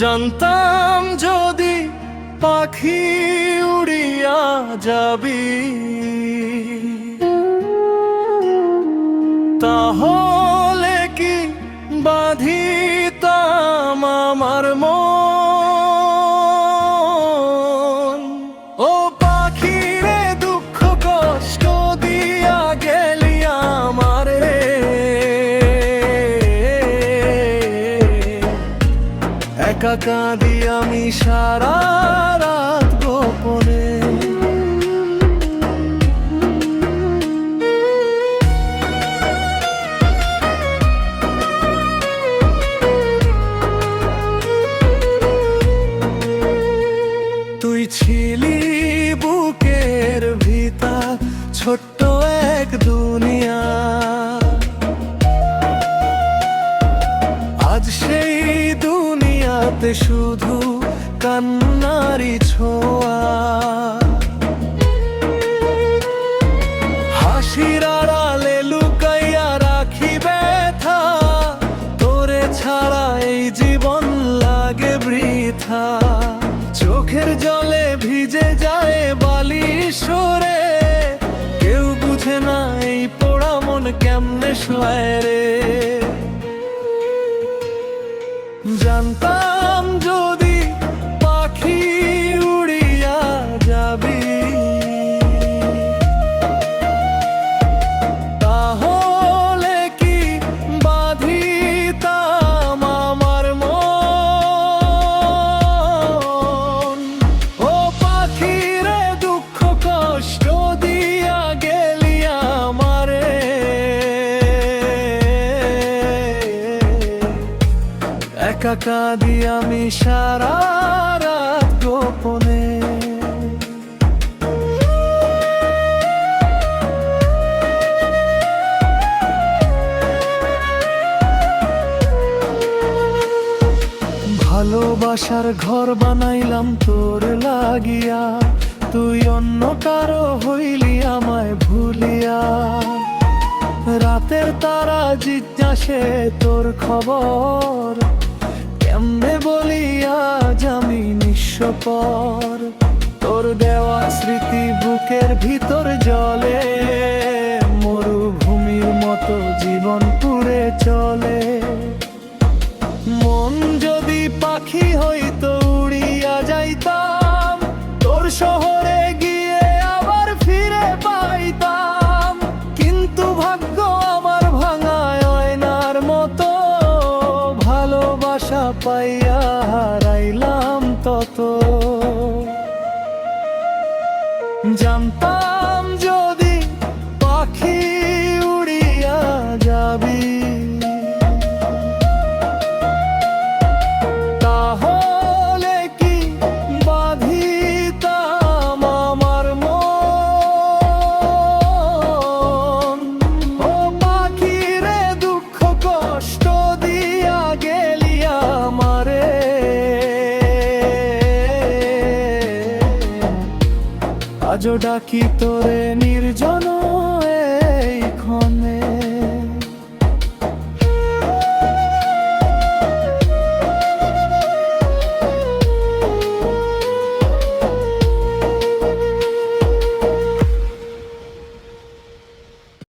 জানতাম যদি পাখি উড়িয়া যাবি, তাহলে কি বাঁধিতাম আমার মন। ও পাখি রে, দুঃখ কষ্ট দিয়া গেলি আমারে, একা কাঁদি আমি সারা রাত গোপনে। তুই ছিলি বুকের ভিতর ছোট্ট এক দুনিয়া, আজ সেই দুনিয়াতে শুধু কান্নারি ছোঁয়া। হাসির আড়ালে লুকাইয়া রাখি ব্যথা, তোরে ছাড়া এই জীবন লাগে বৃথা। চোখের জলে ভিজে যায় বালিশ সরে, কেউ বুঝে না এই পোড়া মন কেমনে সয় রে। জানতাম যদি পাখি উড়িয়া যাবি, তাহলে কি বাঁধিতাম আমার মন। ও পাখি রে, দুঃখ কষ্ট দিয়া গেলি আমারে, একা কাঁদি আমি সারা রাত গোপনে। ভালোবাসার ঘর বানাইলাম তোর লাগিয়া, তুই অন্য কারো হইলি আমায় ভুলিয়া। রাতের তারা জিজ্ঞাসে তোর খবর, কেমনে বলি আজ আমি নিঃস্বপর। তোর দেওয়া স্মৃতি বুকের ভিতর জলে, মরুভূমির মতো জীবন পুড়ে চলে। মন যদি পাখি হইতো উড়িয়া যাইতাম, তোর শহরে গিয়ে আবার ফিরে পাইতাম। কিন্তু ভাগ্য আমার ভাঙায় আয়নার মতো, ভালোবাসা পাইয়া হারাইলাম তত। জানতাম যদি পাখি উড়িয়া যাবি, তাহলে কি বাঁধিতাম আমার মন। ও পাখি রে, দুঃখ কষ্ট দিয়া গেলি আমারে, আজও ডাকি তোরে নির্জন